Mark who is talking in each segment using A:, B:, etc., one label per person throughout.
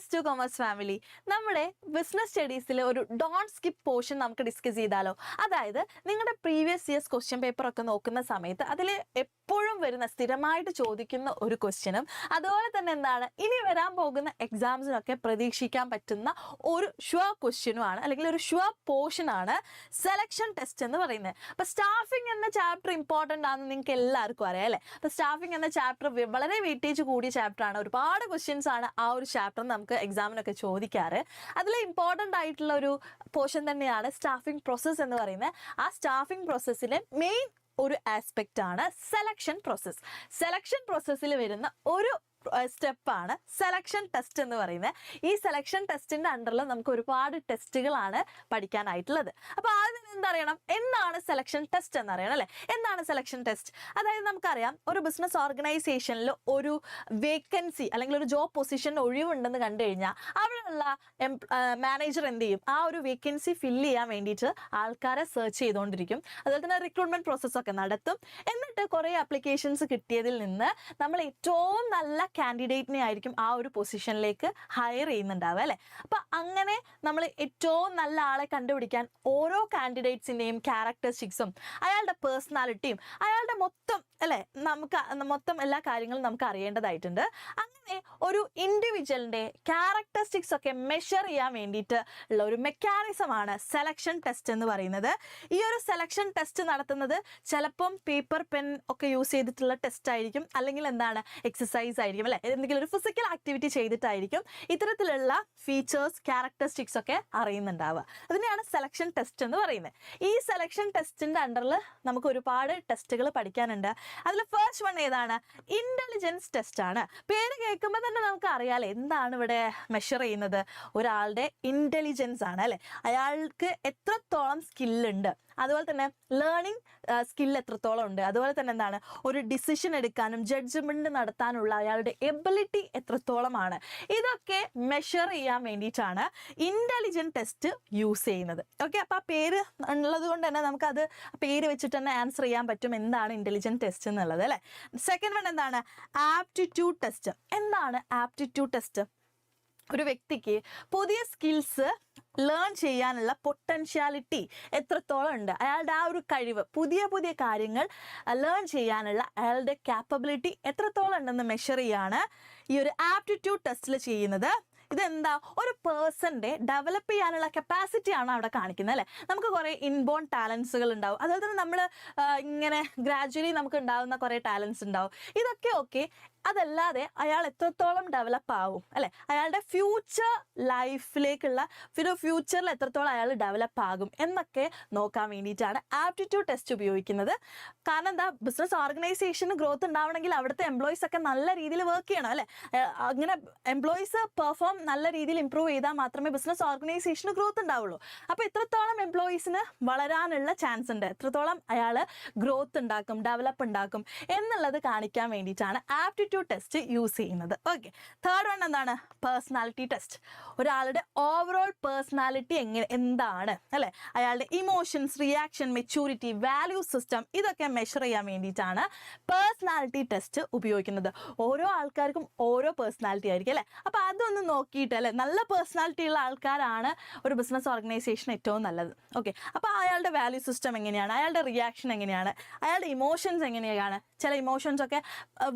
A: S2 Commerce Family. നമ്മുടെ business സ്റ്റഡീസിൽ ഒരു don't skip portion നമുക്ക് ഡിസ്കസ് ചെയ്താലോ. അതായത് നിങ്ങളുടെ പ്രീവിയസ് ഇയേഴ്സ് ക്വസ്റ്റ്യൻ പേപ്പർ ഒക്കെ നോക്കുന്ന സമയത്ത് അതിൽ എപ്പോഴും വരുന്ന സ്ഥിരമായിട്ട് ചോദിക്കുന്ന ഒരു ക്വസ്റ്റ്യനും അതുപോലെ തന്നെ എന്താണ് ഇനി വരാൻ പോകുന്ന എക്സാംസിനൊക്കെ പ്രതീക്ഷിക്കാൻ പറ്റുന്ന ഒരു ഷുവർ ക്വസ്റ്റ്യനുമാണ് അല്ലെങ്കിൽ ഒരു ഷുവർ പോർഷനാണ് സെലക്ഷൻ ടെസ്റ്റ് എന്ന് പറയുന്നത്. അപ്പോൾ സ്റ്റാഫിംഗ് എന്ന ചാപ്റ്റർ ഇമ്പോർട്ടൻ്റ് ആണെന്ന് നിങ്ങൾക്ക് എല്ലാവർക്കും അറിയാം അല്ലേ. അപ്പോൾ സ്റ്റാഫിംഗ് എന്ന ചാപ്റ്റർ വളരെ വെയിറ്റേജ് കൂടിയ ചാപ്റ്ററാണ്. ഒരുപാട് ക്വസ്റ്റ്യൻസ് ആണ് ആ ഒരു ചാപ്റ്റർ നമുക്ക് എക്സാമിനൊക്കെ ചോദിക്കാറ്. അതിൽ ഇമ്പോർട്ടൻ്റ് ആയിട്ടുള്ള ഒരു പോർഷൻ തന്നെയാണ് സ്റ്റാഫിംഗ് പ്രോസസ്സ് എന്ന് പറയുന്നത്. ആ സ്റ്റാഫിംഗ് പ്രോസസ്സിലെ മെയിൻ ഒരു ആസ്പെക്റ്റ് ആണ് സെലക്ഷൻ പ്രോസസ്സ്. സെലക്ഷൻ പ്രോസസ്സിൽ വരുന്ന ഒരു സ്റ്റെപ്പാണ് സെലക്ഷൻ ടെസ്റ്റ് എന്ന് പറയുന്നത്. ഈ സെലക്ഷൻ ടെസ്റ്റിന്റെ അണ്ടറിൽ നമുക്ക് ഒരുപാട് ടെസ്റ്റുകളാണ് പഠിക്കാനായിട്ടുള്ളത്. അപ്പോൾ ആദ്യം എന്തറിയണം, എന്താണ് സെലക്ഷൻ ടെസ്റ്റ് എന്നറിയണം അല്ലേ. എന്താണ് സെലക്ഷൻ ടെസ്റ്റ്? അതായത് നമുക്കറിയാം, ഒരു ബിസിനസ് ഓർഗനൈസേഷനിൽ ഒരു വേക്കൻസി അല്ലെങ്കിൽ ഒരു ജോബ് പൊസിഷൻ ഒഴിവുണ്ടെന്ന് കണ്ടു കഴിഞ്ഞാൽ അവിടെയുള്ള മാനേജർ എന്ത് ചെയ്യും, ആ ഒരു വേക്കൻസി ഫില്ല് ചെയ്യാൻ വേണ്ടിയിട്ട് ആൾക്കാരെ സെർച്ച് ചെയ്തുകൊണ്ടിരിക്കും. അതുപോലെ തന്നെ റിക്രൂട്ട്മെന്റ് പ്രോസസ്സൊക്കെ നടത്തും. എന്നിട്ട് കുറേ ആപ്ലിക്കേഷൻസ് കിട്ടിയതിൽ നിന്ന് നമ്മൾ ഏറ്റവും നല്ല കാൻഡിഡേറ്റിനെ ആയിരിക്കും ആ ഒരു പൊസിഷനിലേക്ക് ഹയർ ചെയ്യുന്നുണ്ടാവുക അല്ലേ. അപ്പം അങ്ങനെ നമ്മൾ ഏറ്റവും നല്ല ആളെ കണ്ടുപിടിക്കാൻ ഓരോ കാൻഡിഡേറ്റ്സിൻ്റെയും ക്യാരക്ടറിസ്റ്റിക്സും അയാളുടെ പേഴ്സണാലിറ്റിയും അയാളുടെ മൊത്തം അല്ലേ മൊത്തം എല്ലാ കാര്യങ്ങളും നമുക്ക് അറിയേണ്ടതായിട്ടുണ്ട്. അങ്ങനെ ഒരു ഇൻഡിവിജ്വലിൻ്റെ ക്യാരക്ടറിസ്റ്റിക്സ് ഒക്കെ മെഷർ ചെയ്യാൻ വേണ്ടിയിട്ട് ഉള്ള ഒരു മെക്കാനിസമാണ് സെലക്ഷൻ ടെസ്റ്റ് എന്ന് പറയുന്നത്. ഈ ഒരു സെലക്ഷൻ ടെസ്റ്റ് നടത്തുന്നത് ചിലപ്പം പേപ്പർ പെൻ ഒക്കെ യൂസ് ചെയ്തിട്ടുള്ള ടെസ്റ്റ് ആയിരിക്കും, അല്ലെങ്കിൽ എന്താണ് എക്സസൈസ് ആയിരിക്കും അല്ലെ, എന്തെങ്കിലും ഒരു ഫിസിക്കൽ ആക്ടിവിറ്റി ചെയ്തിട്ടായിരിക്കും ഇത്തരത്തിലുള്ള ഫീച്ചേഴ്സ് ക്യാരക്ടറിസ്റ്റിക്സ് ഒക്കെ അറിയുന്നുണ്ടാവുക. അതിനെയാണ് സെലക്ഷൻ ടെസ്റ്റ് എന്ന് പറയുന്നത്. ഈ സെലക്ഷൻ ടെസ്റ്റിന്റെ അണ്ടറിൽ നമുക്ക് ഒരുപാട് ടെസ്റ്റുകൾ പഠിക്കാനുണ്ട്. അതിൽ ഫസ്റ്റ് വൺ ഏതാണ്? ഇന്റലിജൻസ് ടെസ്റ്റ് ആണ്. പേര് കേൾക്കുമ്പോൾ തന്നെ നമുക്ക് അറിയാലോ എന്താണ് ഇവിടെ മെഷർ ചെയ്യുന്നത്. ഒരാളുടെ ഇന്റലിജൻസ് ആണ് അല്ലെ, അയാൾക്ക് എത്രത്തോളം സ്കില്ലുണ്ട്, അതുപോലെ തന്നെ ലേണിംഗ് സ്കിൽ എത്രത്തോളം ഉണ്ട്, അതുപോലെ തന്നെ എന്താണ് ഒരു ഡിസിഷൻ എടുക്കാനും ജഡ്ജ്മെന്റ് നടത്താനുള്ള അയാളുടെ എബിലിറ്റി എത്രത്തോളമാണ്, ഇതൊക്കെ മെഷർ ചെയ്യാൻ വേണ്ടിയിട്ടാണ് ഇന്റലിജൻസ് ടെസ്റ്റ് യൂസ് ചെയ്യുന്നത്. ഓക്കെ, അപ്പോൾ ആ പേര് ഉള്ളത് കൊണ്ട് തന്നെ നമുക്കത് പേര് വെച്ചിട്ട് തന്നെ ആൻസർ ചെയ്യാൻ പറ്റും എന്താണ് ഇന്റലിജൻസ് ടെസ്റ്റ് എന്നുള്ളത് അല്ലേ. സെക്കൻഡ് വൺ എന്താണ്? Aptitude test. എന്താണ് ആപ്റ്റിറ്റ്യൂഡ് ടെസ്റ്റ്? ഒരു വ്യക്തിക്ക് പുതിയ സ്കിൽസ് ലേൺ ചെയ്യാനുള്ള പൊട്ടൻഷ്യാലിറ്റി എത്രത്തോളം ഉണ്ട്, അയാളുടെ ആ ഒരു കഴിവ്, പുതിയ പുതിയ കാര്യങ്ങൾ ലേൺ ചെയ്യാനുള്ള അയാളുടെ കാപ്പബിലിറ്റി എത്രത്തോളം ഉണ്ടെന്ന് മെഷർ ചെയ്യാണ് ഈ ഒരു ആപ്റ്റിറ്റ്യൂഡ് ടെസ്റ്റിൽ ചെയ്യുന്നത്. ഇതെന്താ, ഒരു പേഴ്സൻ്റെ ഡെവലപ്പ് ചെയ്യാനുള്ള കപ്പാസിറ്റിയാണ് അവിടെ കാണിക്കുന്നത് അല്ലേ. നമുക്ക് കുറേ ഇൻബോൺ ടാലൻസുകൾ ഉണ്ടാവും, അതുപോലെ തന്നെ നമ്മൾ ഇങ്ങനെ ഗ്രാജുവലി നമുക്ക് ഉണ്ടാകുന്ന കുറേ ടാലൻസ് ഉണ്ടാവും. ഇതൊക്കെ ഓക്കെ, അതല്ലാതെ അയാൾ എത്രത്തോളം ഡെവലപ്പ് ആവും അല്ലെ, അയാളുടെ ഫ്യൂച്ചർ ലൈഫിലേക്കുള്ള ഫ്യൂച്ചറിൽ എത്രത്തോളം അയാൾ ഡെവലപ്പ് ആകും എന്നൊക്കെ നോക്കാൻ വേണ്ടിയിട്ടാണ് ആപ്റ്റിറ്റ്യൂഡ് ടെസ്റ്റ് ഉപയോഗിക്കുന്നത്. കാരണം എന്താ, ബിസിനസ് ഓർഗനൈസേഷന് ഗ്രോത്ത് ഉണ്ടാവണമെങ്കിൽ അവിടുത്തെ എംപ്ലോയീസ് ഒക്കെ നല്ല രീതിയിൽ വർക്ക് ചെയ്യണം അല്ലെ. അങ്ങനെ എംപ്ലോയീസ് പെർഫോം നല്ല രീതിയിൽ ഇമ്പ്രൂവ് ചെയ്താൽ മാത്രമേ ബിസിനസ് ഓർഗനൈസേഷന് ഗ്രോത്ത് ഉണ്ടാവുള്ളൂ. അപ്പോൾ എത്രത്തോളം എംപ്ലോയീസിന് വളരാനുള്ള ചാൻസ് ഉണ്ട്, എത്രത്തോളം അയാൾ ഗ്രോത്ത് ഉണ്ടാക്കും, ഡെവലപ്പ് ഉണ്ടാക്കും എന്നുള്ളത് കാണിക്കാൻ വേണ്ടിയിട്ടാണ് ആപ്റ്റിറ്റ്യൂഡ് ടെസ്റ്റ് യൂസ് ചെയ്യുന്നത്. ഓക്കെ, തേർഡ് വൺ എന്താണ്? Personality test. ഒരാളുടെ ഓവറോൾ പേഴ്സണാലിറ്റി എന്താണ് അല്ലെ, അയാളുടെ emotions, reaction, maturity, value system, ഇതൊക്കെ മെഷർ ചെയ്യാൻ വേണ്ടിയിട്ടാണ് പേഴ്സണാലിറ്റി ടെസ്റ്റ് ഉപയോഗിക്കുന്നത്. ഓരോ ആൾക്കാർക്കും ഓരോ പേഴ്സണാലിറ്റി ആയിരിക്കും അല്ലെ. അപ്പോൾ അതൊന്ന് നോക്കിയിട്ട് അല്ലെ, നല്ല പേഴ്സണാലിറ്റി ഉള്ള ആൾക്കാരാണ് ഒരു ബിസിനസ് ഓർഗനൈസേഷൻ ഏറ്റവും നല്ലത്. ഓക്കെ, അപ്പോൾ അയാളുടെ വാല്യൂ സിസ്റ്റം എങ്ങനെയാണ്, അയാളുടെ റിയാക്ഷൻ എങ്ങനെയാണ്, അയാളുടെ ഇമോഷൻസ് എങ്ങനെയാണ്, ചില ഇമോഷൻസ് ഒക്കെ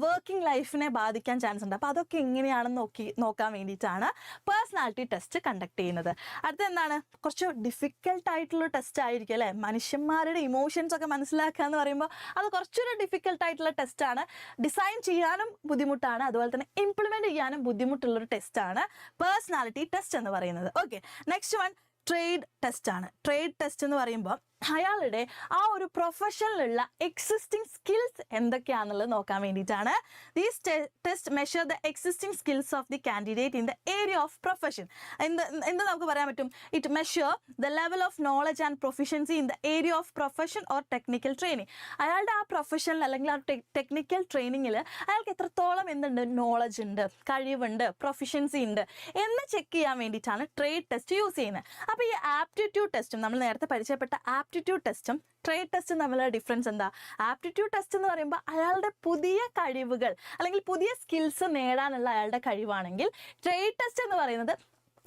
A: വർക്കിംഗ് ലൈഫിനെ ബാധിക്കാൻ ചാൻസ് ഉണ്ട്. അപ്പോൾ അതൊക്കെ എങ്ങനെയാണെന്ന് നോക്കാൻ വേണ്ടിയിട്ടാണ് പേഴ്സണാലിറ്റി ടെസ്റ്റ് കണ്ടക്ട് ചെയ്യുന്നത്. അടുത്ത എന്താണ്? കുറച്ച് ഡിഫിക്കൽട്ട് ആയിട്ടുള്ള ടെസ്റ്റ് ആയിരിക്കും അല്ലേ. മനുഷ്യന്മാരുടെ ഇമോഷൻസ് ഒക്കെ മനസ്സിലാക്കുക എന്ന് പറയുമ്പോൾ അത് കുറച്ചൊരു ഡിഫിക്കൽട്ട് ആയിട്ടുള്ള ടെസ്റ്റാണ്. ഡിസൈൻ ചെയ്യാനും ബുദ്ധിമുട്ടാണ്, അതുപോലെ തന്നെ ഇംപ്ലിമെന്റ് ചെയ്യാനും ബുദ്ധിമുട്ടുള്ളൊരു ടെസ്റ്റാണ് പേഴ്സണാലിറ്റി ടെസ്റ്റ് എന്ന് പറയുന്നത്. Okay, next one trade test ആണ്. ട്രേഡ് ടെസ്റ്റ് എന്ന് പറയുമ്പോൾ അയാളുടെ ആ ഒരു പ്രൊഫഷനിലുള്ള എക്സിസ്റ്റിംഗ് സ്കിൽസ് എന്തൊക്കെയാണെന്നുള്ളത് നോക്കാൻ വേണ്ടിയിട്ടാണ്. These test measure the existing skills of the candidate in the area of profession. എന്ത് നമുക്ക് പറയാൻ പറ്റും? It measure the level of knowledge and proficiency in the area of profession or technical training. അയാളുടെ ആ പ്രൊഫഷനിൽ അല്ലെങ്കിൽ ആ ടെക്നിക്കൽ ട്രെയിനിങ്ങിൽ അയാൾക്ക് എത്രത്തോളം എന്തുണ്ട്, നോളജ് ഉണ്ട്, കഴിവുണ്ട്, പ്രൊഫിഷ്യൻസി ഉണ്ട് എന്ന് ചെക്ക് ചെയ്യാൻ വേണ്ടിയിട്ടാണ് ട്രേഡ് ടെസ്റ്റ് യൂസ് ചെയ്യുന്നത്. അപ്പോൾ ഈ ആപ്റ്റിറ്റ്യൂഡ് ടെസ്റ്റും നമ്മൾ നേരത്തെ പരിചയപ്പെട്ട ആപ്റ്റിറ്റ്യൂഡ് ടെസ്റ്റും ട്രേഡ് ടെസ്റ്റും തമ്മിലുള്ള ഡിഫറൻസ് എന്താ? ആപ്റ്റിറ്റ്യൂഡ് ടെസ്റ്റ് എന്ന് പറയുമ്പോൾ അയാളുടെ പുതിയ കഴിവുകൾ അല്ലെങ്കിൽ പുതിയ സ്കിൽസ് നേടാനുള്ള അയാളുടെ കഴിവാണെങ്കിൽ ട്രേഡ് ടെസ്റ്റ് എന്ന് പറയുന്നത്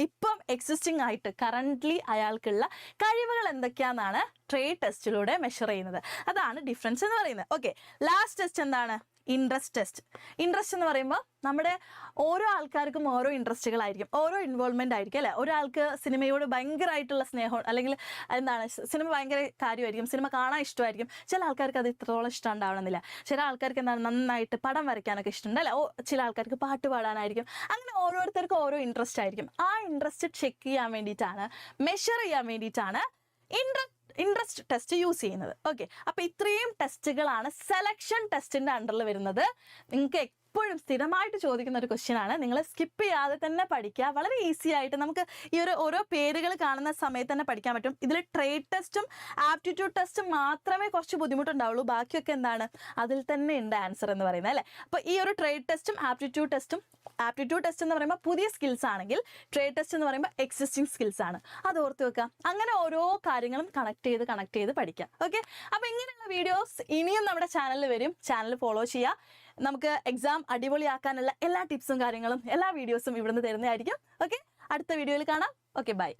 A: ഇപ്പം എക്സിസ്റ്റിംഗ് ആയിട്ട് കറൻ്റ്ലി അയാൾക്കുള്ള കഴിവുകൾ എന്തൊക്കെയാണെന്നാണ് ട്രേഡ് ടെസ്റ്റിലൂടെ മെഷർ ചെയ്യുന്നത്. അതാണ് ഡിഫറൻസ് എന്ന് പറയുന്നത്. ഓക്കെ, ലാസ്റ്റ് ടെസ്റ്റ് എന്താണ്? Interest test. ഇൻട്രസ്റ്റ് എന്ന് പറയുമ്പോൾ നമ്മുടെ ഓരോ ആൾക്കാർക്കും ഓരോ ഇൻട്രസ്റ്റുകളായിരിക്കും, ഓരോ ഇൻവോൾവ്മെൻ്റ് ആയിരിക്കും അല്ലേ. ഒരാൾക്ക് സിനിമയോട് ഭയങ്കരമായിട്ടുള്ള സ്നേഹം അല്ലെങ്കിൽ എന്താണ് സിനിമ ഭയങ്കര കാര്യമായിരിക്കും, സിനിമ കാണാൻ ഇഷ്ടമായിരിക്കും. ചില ആൾക്കാർക്ക് അത് ഇത്രത്തോളം ഇഷ്ടം ഉണ്ടാവണമെന്നില്ല. ചില ആൾക്കാർക്ക് എന്താണ് നന്നായിട്ട് പടം വരയ്ക്കാനൊക്കെ ഇഷ്ടമുണ്ട് അല്ലേ. ചില ആൾക്കാർക്ക് പാട്ട് പാടാനായിരിക്കും. അങ്ങനെ ഓരോരുത്തർക്കും ഓരോ ഇൻട്രസ്റ്റ് ആയിരിക്കും. ആ ഇൻട്രസ്റ്റ് ചെക്ക് ചെയ്യാൻ വേണ്ടിയിട്ടാണ്, മെഷർ ചെയ്യാൻ വേണ്ടിയിട്ടാണ് ഇൻട്രസ്റ്റ് ടെസ്റ്റ് യൂസ് ചെയ്യുന്നത്. ഓക്കെ, അപ്പോൾ ഇത്രയും ടെസ്റ്റുകളാണ് സെലക്ഷൻ ടെസ്റ്റിൻ്റെ അണ്ടറിൽ വരുന്നത്. നിങ്ങൾക്ക് എപ്പോഴും സ്ഥിരമായിട്ട് ചോദിക്കുന്ന ഒരു ക്വസ്റ്റ്യൻ ആണ്. നിങ്ങൾ സ്കിപ്പ് ചെയ്യാതെ തന്നെ പഠിക്കുക. വളരെ ഈസി ആയിട്ട് നമുക്ക് ഈ ഓരോ പേരുകൾ കാണുന്ന സമയത്ത് തന്നെ പഠിക്കാൻ പറ്റും. ഇതിൽ ട്രേഡ് ടെസ്റ്റും ആപ്റ്റിറ്റ്യൂഡ് ടെസ്റ്റും മാത്രമേ കുറച്ച് ബുദ്ധിമുട്ടുണ്ടാവുള്ളൂ. ബാക്കിയൊക്കെ എന്താണ്, അതിൽ തന്നെ ഉണ്ട് ആൻസർ എന്ന് പറയുന്നത് അല്ലേ. അപ്പോൾ ഈ ഒരു ട്രേഡ് ടെസ്റ്റും ആപ്റ്റിറ്റ്യൂഡ് ടെസ്റ്റ് എന്ന് പറയുമ്പോൾ പുതിയ സ്കിൽസ് ആണെങ്കിൽ ട്രേഡ് ടെസ്റ്റ് എന്ന് പറയുമ്പോൾ എക്സിസ്റ്റിംഗ് സ്കിൽസ് ആണ്. അത് ഓർത്ത് വെക്കുക. അങ്ങനെ ഓരോ കാര്യങ്ങളും കണക്ട് ചെയ്ത് പഠിക്കാം. ഓക്കെ, അപ്പോൾ ഇങ്ങനെയുള്ള വീഡിയോസ് ഇനിയും നമ്മുടെ ചാനലിൽ വരും. ചാനൽ ഫോളോ ചെയ്യുക. നമുക്ക് എക്സാം അടിപൊളിയാക്കാനുള്ള എല്ലാ ടിപ്സും കാര്യങ്ങളും എല്ലാ വീഡിയോസും ഇവിടുന്ന് തരുന്നതായിരിക്കും. ഓക്കെ, അടുത്ത വീഡിയോയിൽ കാണാം. Okay, by.